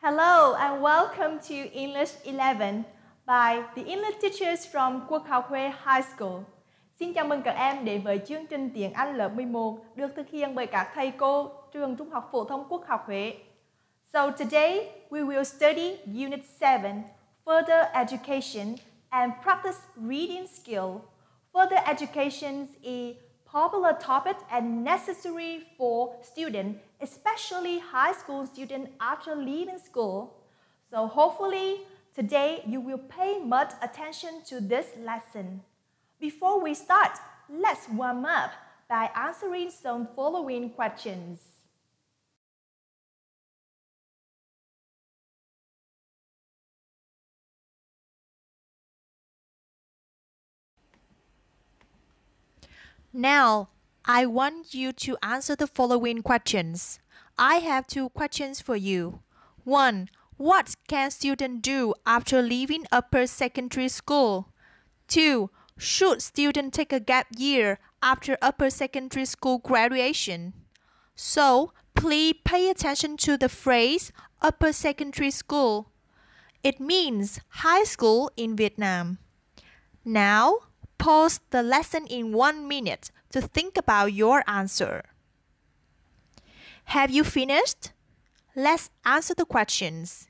Hello and welcome to English 11 by the English teachers from Quốc Học High School. Xin chào mừng các em đến với chương trình tiếng Anh lớp 11 được thực hiện bởi các thầy cô trường Trung học phổ thông Quốc học Huế. So today we will study Unit 7, Further Education and Practice Reading Skill. Further education is a popular topic and necessary for students, especially high school students after leaving school. So hopefully today you will pay much attention to this lesson. Before we start, let's warm up by answering some following questions. Now, I want you to answer the following questions. I have two questions for you. 1. What can students do after leaving upper secondary school? 2. Should students take a gap year after upper secondary school graduation? So, please pay attention to the phrase upper secondary school. It means high school in Vietnam. Now, pause the lesson in 1 minute to think about your answer. Have you finished? Let's answer the questions.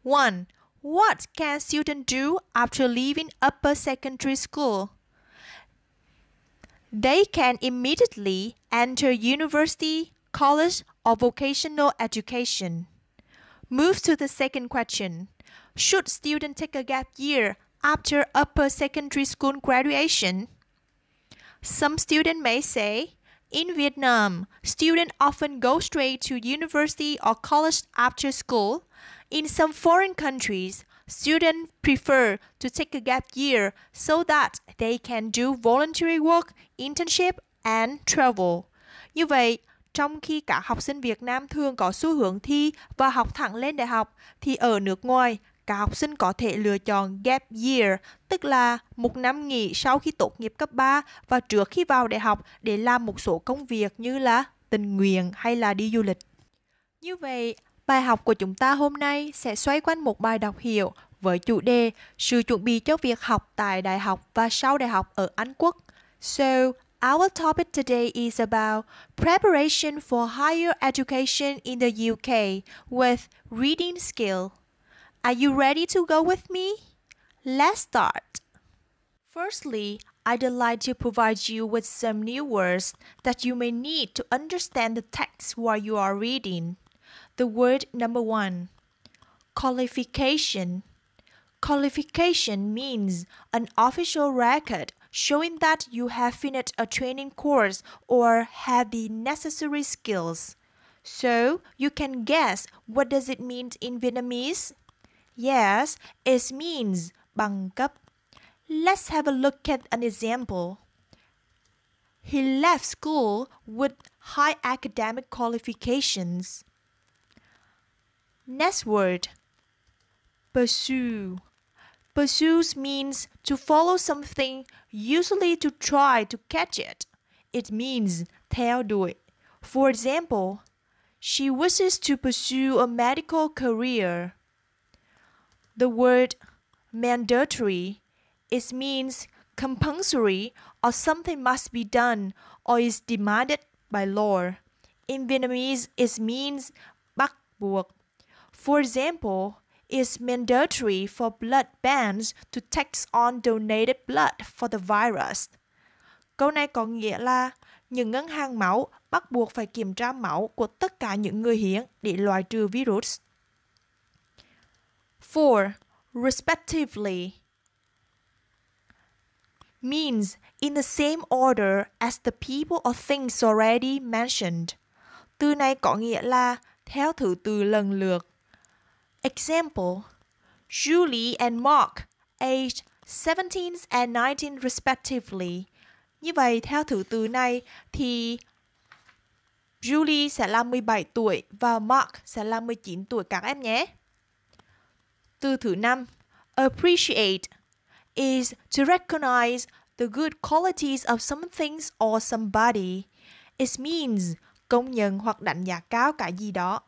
1. What can students do after leaving upper secondary school? They can immediately enter university, college, or vocational education. Move to the second question. Should students take a gap year after upper secondary school graduation? Some students may say, in Vietnam, students often go straight to university or college after school. In some foreign countries, students prefer to take a gap year so that they can do voluntary work, internship, and travel. Như vậy, trong khi cả học sinh Việt Nam thường có xu hướng thi và học thẳng lên đại học, thì ở nước ngoài, các học sinh có thể lựa chọn gap year, tức là một năm nghỉ sau khi tốt nghiệp cấp 3 và trước khi vào đại học để làm một số công việc như là tình nguyện hay là đi du lịch. Như vậy, bài học của chúng ta hôm nay sẽ xoay quanh một bài đọc hiểu với chủ đề sự chuẩn bị cho việc học tại đại học và sau đại học ở Anh Quốc. So, our topic today is about preparation for higher education in the UK with reading skill. Are you ready to go with me? Let's start. Firstly, I'd like to provide you with some new words that you may need to understand the text while you are reading. The word number 1, qualification. Qualification means an official record showing that you have finished a training course or have the necessary skills. So, you can guess what does it mean in Vietnamese? Yes, it means bằng cấp. Let's have a look at an example. He left school with high academic qualifications. Next word, pursue. Pursue means to follow something, usually to try to catch it. It means theo đuổi. For example, she wishes to pursue a medical career. The word mandatory, it means compulsory or something must be done or is demanded by law. In Vietnamese, it means bắt buộc. For example, it's mandatory for blood banks to take on donated blood for the virus. Câu này có nghĩa là những ngân hàng máu bắt buộc phải kiểm tra máu của tất cả những người hiến để loại trừ virus. 4. Respectively means in the same order as the people or things already mentioned. Từ này có nghĩa là theo thứ tự lần lượt. Example, Julie and Mark, aged 17 and 19 respectively. Như vậy, theo thứ tự này thì Julie sẽ là 17 tuổi và Mark sẽ là 19 tuổi các em nhé. Từ thứ 5, appreciate is to recognize the good qualities of something or somebody. It means công nhận hoặc đánh giá cao cái gì đó.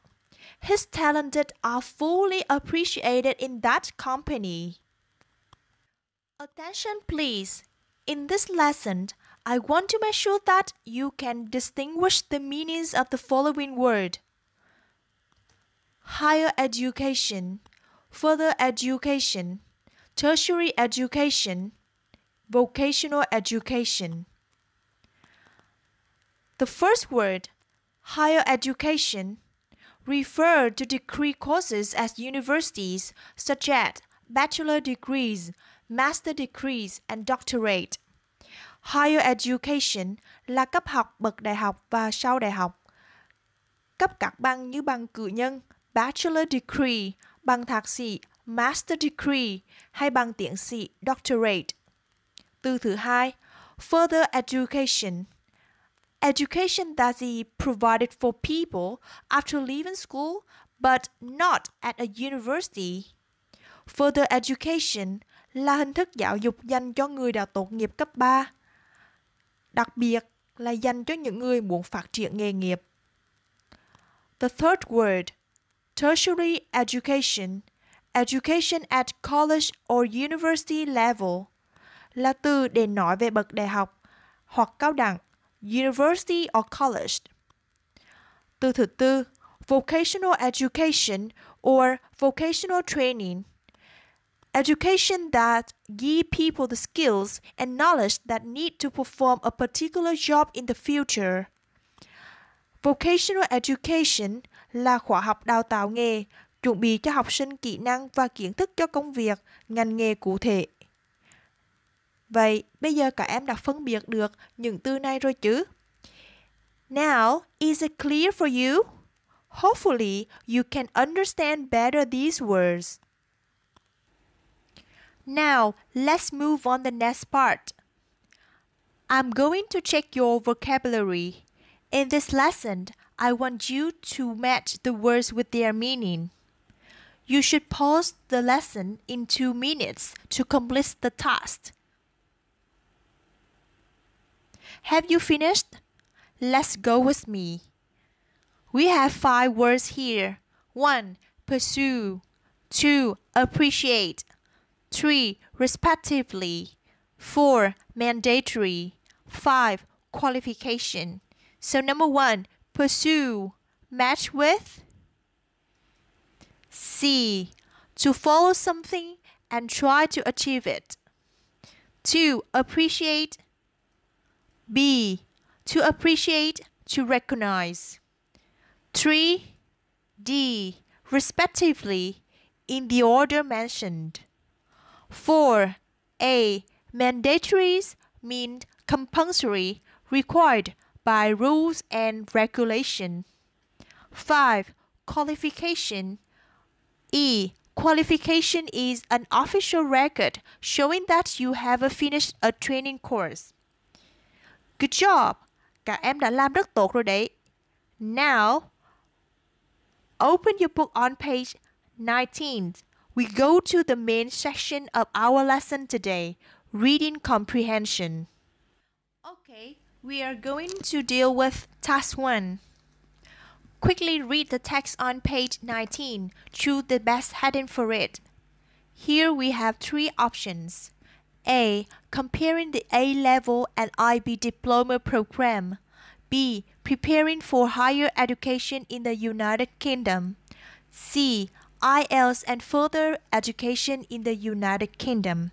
His talents are fully appreciated in that company. Attention please. In this lesson, I want to make sure that you can distinguish the meanings of the following word. Higher education, further education, tertiary education, vocational education. The first word, higher education, refer to degree courses at universities such as bachelor degrees, master degrees, and doctorate. Higher education là cấp học bậc đại học và sau đại học. Cấp các bằng như bằng cử nhân, bachelor degree, bằng thạc sĩ, master degree hay bằng tiến sĩ, doctorate. Từ thứ hai, further education. Education that is provided for people after leaving school but not at a university. Further education là hình thức giáo dục dành cho người đã tốt nghiệp cấp 3. Đặc biệt là dành cho những người muốn phát triển nghề nghiệp. The third word, tertiary education, education at college or university level, là từ để nói về bậc đại học hoặc cao đẳng, university or college. Từ thứ tư, vocational education or vocational training, education that gives people the skills and knowledge that need to perform a particular job in the future. Vocational education là khóa học đào tạo nghề, chuẩn bị cho học sinh kỹ năng và kiến thức cho công việc, ngành nghề cụ thể. Vậy, bây giờ các em đã phân biệt được những từ này rồi chứ? Now, is it clear for you? Hopefully, you can understand better these words. Now, let's move on the next part. I'm going to check your vocabulary. In this lesson, I want you to match the words with their meaning. You should pause the lesson in 2 minutes to complete the task. Have you finished? Let's go with me. We have 5 words here. 1. Pursue. 2. Appreciate. 3. Respectively. 4. Mandatory. 5. Qualification. So number 1. Pursue. Match with C. To follow something and try to achieve it. 2. Appreciate. B. To appreciate, to recognize. 3. D. Respectively, in the order mentioned. 4. A. Mandatories mean compulsory, required by rules and regulation. 5. Qualification. E. Qualification is an official record showing that you have finished a training course. Good job! Các em đã làm rất tốt rồi đấy. Now, open your book on page 19. We go to the main section of our lesson today, reading comprehension. Okay, we are going to deal with task 1. Quickly read the text on page 19. Choose the best heading for it. Here we have 3 options. A. Comparing the A-level and IB diploma program. B. Preparing for higher education in the United Kingdom. C. IELTS and further education in the United Kingdom.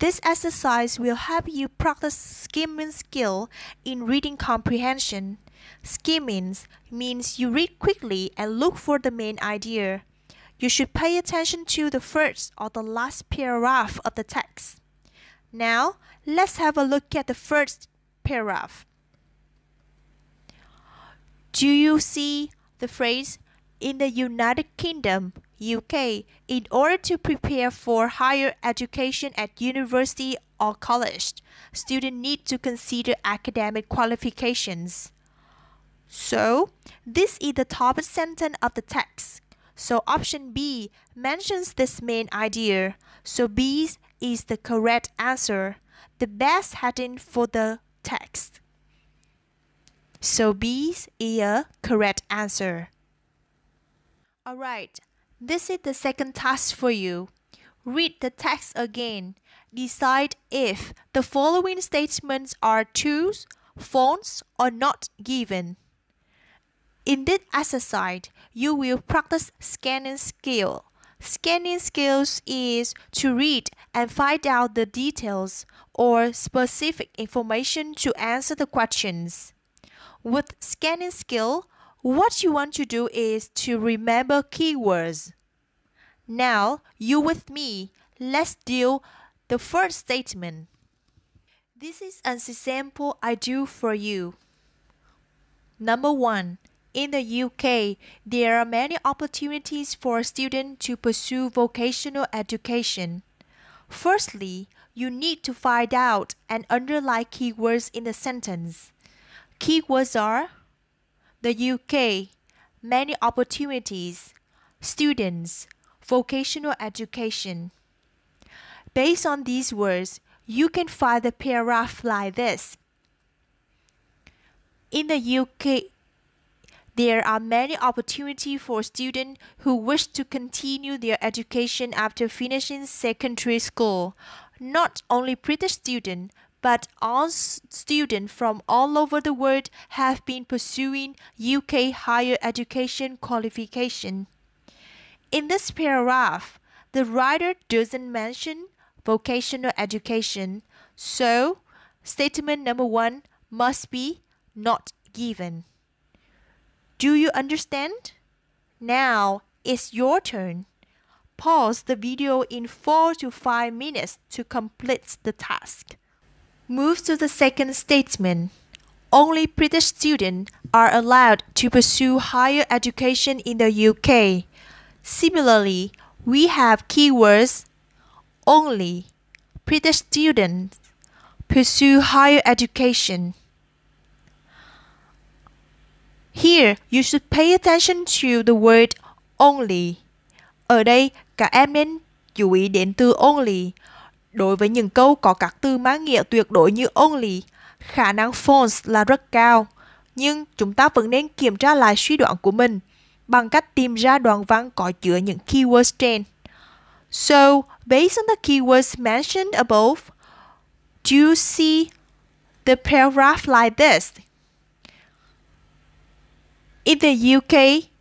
This exercise will help you practice skimming skill in reading comprehension. Skimming means you read quickly and look for the main idea. You should pay attention to the first or the last paragraph of the text. Now, let's have a look at the first paragraph. Do you see the phrase, in the United Kingdom, UK, in order to prepare for higher education at university or college, students need to consider academic qualifications. So, this is the top sentence of the text. So, option B mentions this main idea. So, B is the correct answer, the best heading for the text. So, B is a correct answer. Alright, this is the second task for you. Read the text again. Decide if the following statements are true, false, or not given. In this exercise, you will practice scanning skill. Scanning skills is to read and find out the details or specific information to answer the questions. With scanning skill, what you want to do is to remember keywords. Now, you with me, let's deal the first statement. This is an example I do for you. Number 1. In the UK, there are many opportunities for students to pursue vocational education. Firstly, you need to find out and underline keywords in the sentence. Keywords are the UK, many opportunities, students, vocational education. Based on these words, you can find the paragraph like this. In the UK, there are many opportunities for students who wish to continue their education after finishing secondary school. Not only British students, but all students from all over the world have been pursuing UK higher education qualification. In this paragraph, the writer doesn't mention vocational education, so statement number 1 must be not given. Do you understand? Now it's your turn. Pause the video in 4 to 5 minutes to complete the task. Move to the second statement. Only British students are allowed to pursue higher education in the UK. Similarly, we have keywords only British students pursue higher education. Here, you should pay attention to the word only. Ở đây, các em nên chú ý đến từ only. Đối với những câu có các từ mang nghĩa tuyệt đối như only, khả năng false là rất cao. Nhưng chúng ta vẫn nên kiểm tra lại suy đoán của mình bằng cách tìm ra đoạn văn có chứa những keywords trên. So, based on the keywords mentioned above, do you see the paragraph like this? In the UK,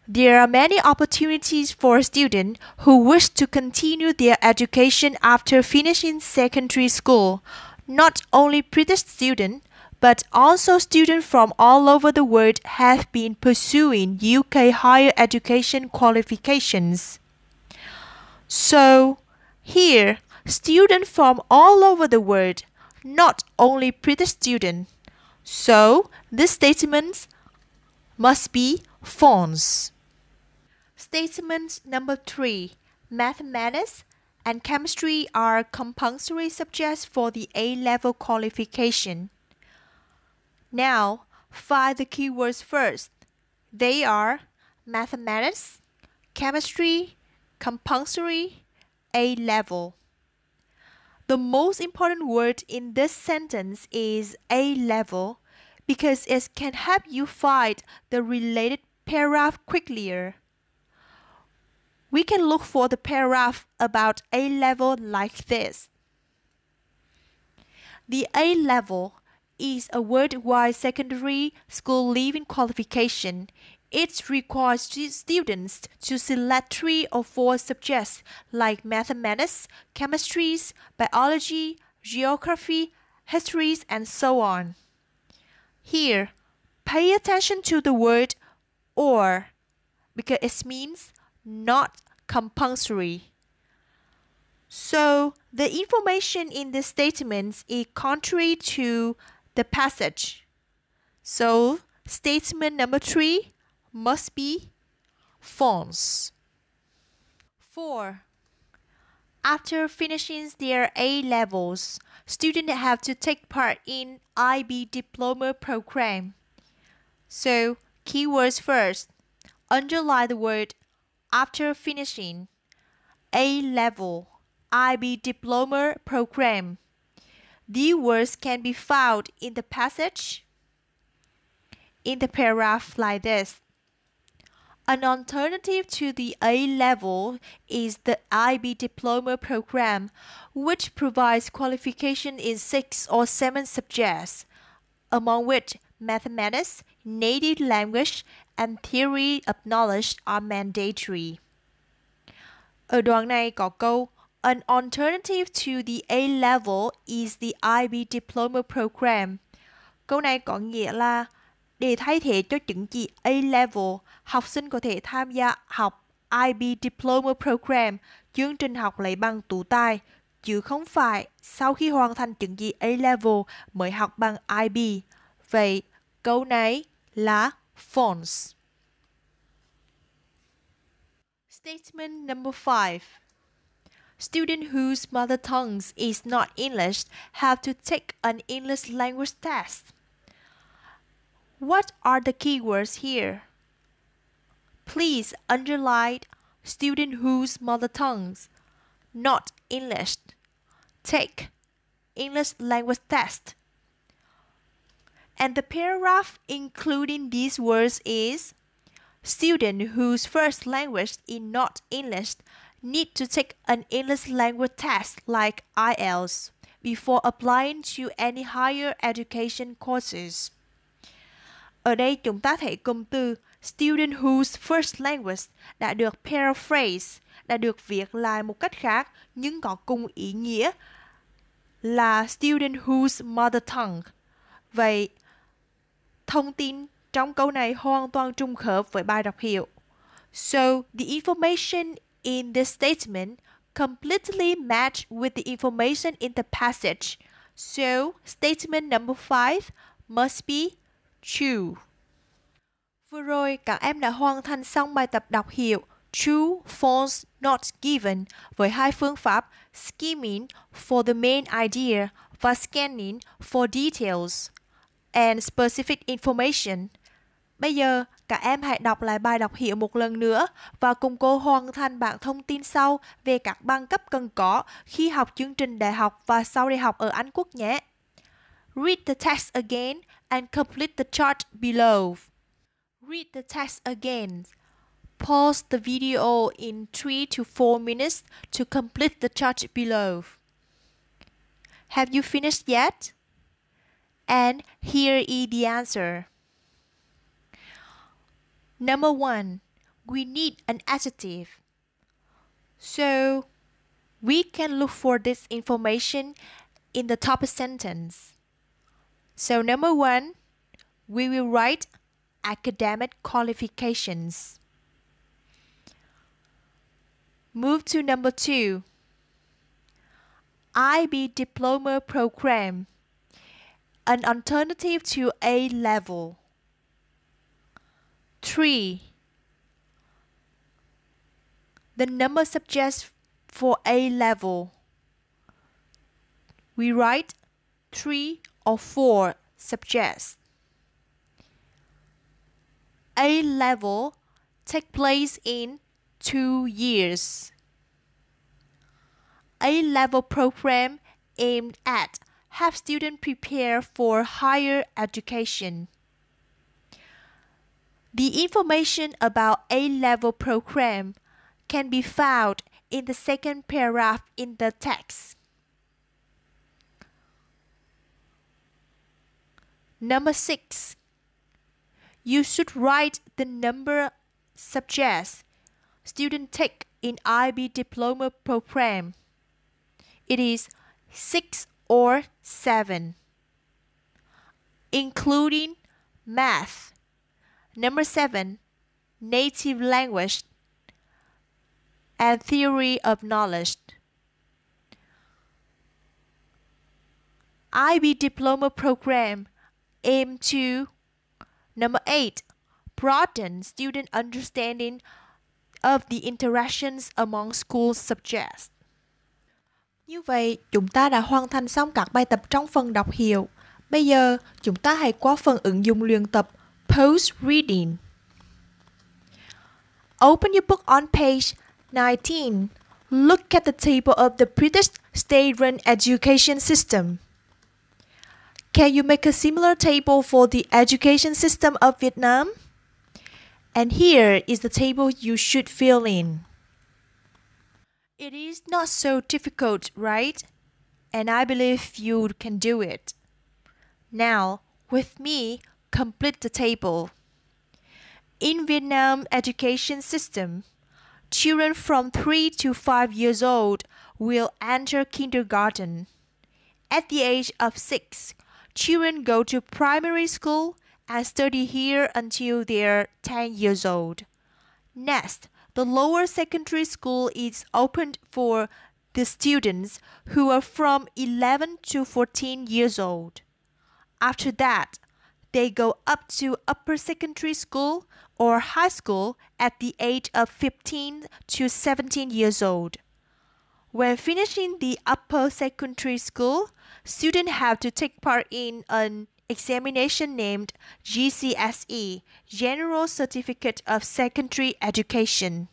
there are many opportunities for students who wish to continue their education after finishing secondary school. Not only British students, but also students from all over the world have been pursuing UK higher education qualifications. So, here, students from all over the world, not only British students. So, this statement must be false. Statement number 3. Mathematics and chemistry are compulsory subjects for the A-level qualification. Now, find the keywords first. They are mathematics, chemistry, compulsory, A-level. The most important word in this sentence is A-level because it can help you find the related paragraph quicker. We can look for the paragraph about A-level like this. The A-level is a worldwide secondary school leaving qualification. It requires students to select 3 or 4 subjects like mathematics, chemistry, biology, geography, history, and so on. Here, pay attention to the word or because it means not compulsory. So, the information in this statement is contrary to the passage. So, statement number 3 must be false. 4. After finishing their A-levels, students have to take part in IB diploma program. So, keywords first. Underline the word after finishing A-level IB diploma program. These words can be found in the passage in the paragraph like this. An alternative to the A level is the IB diploma program, which provides qualification in 6 or 7 subjects, among which mathematics, native language, and theory of knowledge are mandatory. Ở đoạn này có câu An alternative to the A level is the IB diploma program. Câu này có nghĩa là để thay thế cho chứng chỉ A level, học sinh có thể tham gia học IB diploma program, chương trình học lấy bằng tú tài, chứ không phải sau khi hoàn thành chứng chỉ A level mới học bằng IB. Vậy câu này là false. Statement number 5. Students whose mother tongue is not English have to take an English language test. What are the keywords here? Please underline student whose mother tongue not English. Take English language test. And the paragraph including these words is student whose first language is not English need to take an English language test like IELTS before applying to any higher education courses. Ở đây chúng ta thấy cụm từ student whose first language đã được paraphrase, đã được viết lại một cách khác nhưng có cùng ý nghĩa là student whose mother tongue. Vậy, thông tin trong câu này hoàn toàn trùng khớp với bài đọc hiểu. So, the information in this statement completely match with the information in the passage. So, statement number 5 must be true. Vừa rồi, các em đã hoàn thành xong bài tập đọc hiểu True, False, Not Given với hai phương pháp skimming for the main idea và scanning for details and specific information. Bây giờ, các em hãy đọc lại bài đọc hiểu một lần nữa và cùng cô hoàn thành bảng thông tin sau về các bằng cấp cần có khi học chương trình đại học và sau đại học ở Anh Quốc nhé. Read the text again and complete the chart below. Read the text again. Pause the video in 3 to 4 minutes to complete the chart below. Have you finished yet? And here is the answer. Number 1, we need an adjective. So, we can look for this information in the top sentence. So, number 1, we will write academic qualifications. Move to number 2, IB diploma program, an alternative to A level. 3. The number subjects for A level. We write 3 or 4 subjects. A level take place in 2 years. A level program aimed at have students prepare for higher education. The information about A-level program can be found in the second paragraph in the text. Number 6. You should write the number subjects students take in IB diploma program. It is 6 or 7, including math. Number 7, native language and theory of knowledge. IB diploma program aim to number 8, broaden student understanding of the interactions among school subjects. Như vậy, chúng ta đã hoàn thành xong các bài tập trong phần đọc hiểu. Bây giờ, chúng ta hãy qua phần ứng dụng luyện tập Post-reading. Open your book on page 19. Look at the table of the British state-run education system. Can you make a similar table for the education system of Vietnam? And here is the table you should fill in. It is not so difficult, right? And I believe you can do it. Now, with me, complete the table. In Vietnam education system, children from 3 to 5 years old will enter kindergarten. At the age of 6, children go to primary school and study here until they're 10 years old. Next, the lower secondary school is opened for the students who are from 11 to 14 years old. After that, they go up to upper secondary school or high school at the age of 15 to 17 years old. When finishing the upper secondary school, students have to take part in an examination named GCSE, General Certificate of Secondary Education.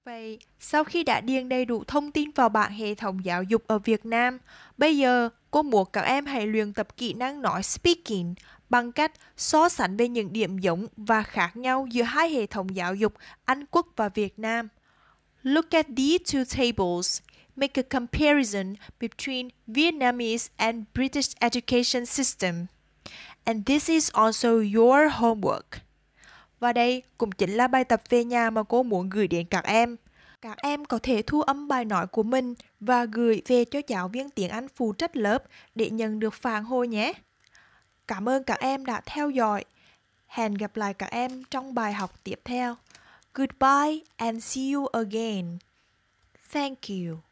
Vậy, sau khi đã điền đầy đủ thông tin vào bảng hệ thống giáo dục ở Việt Nam, bây giờ cô muốn các em hãy luyện tập kỹ năng nói speaking bằng cách so sánh về những điểm giống và khác nhau giữa hai hệ thống giáo dục Anh Quốc và Việt Nam. Look at these two tables. Make a comparison between Vietnamese and British education system. And this is also your homework. Và đây cũng chính là bài tập về nhà mà cô muốn gửi đến các em. Các em có thể thu âm bài nói của mình và gửi về cho giáo viên tiếng Anh phụ trách lớp để nhận được phản hồi nhé. Cảm ơn các em đã theo dõi. Hẹn gặp lại các em trong bài học tiếp theo. Goodbye and see you again. Thank you.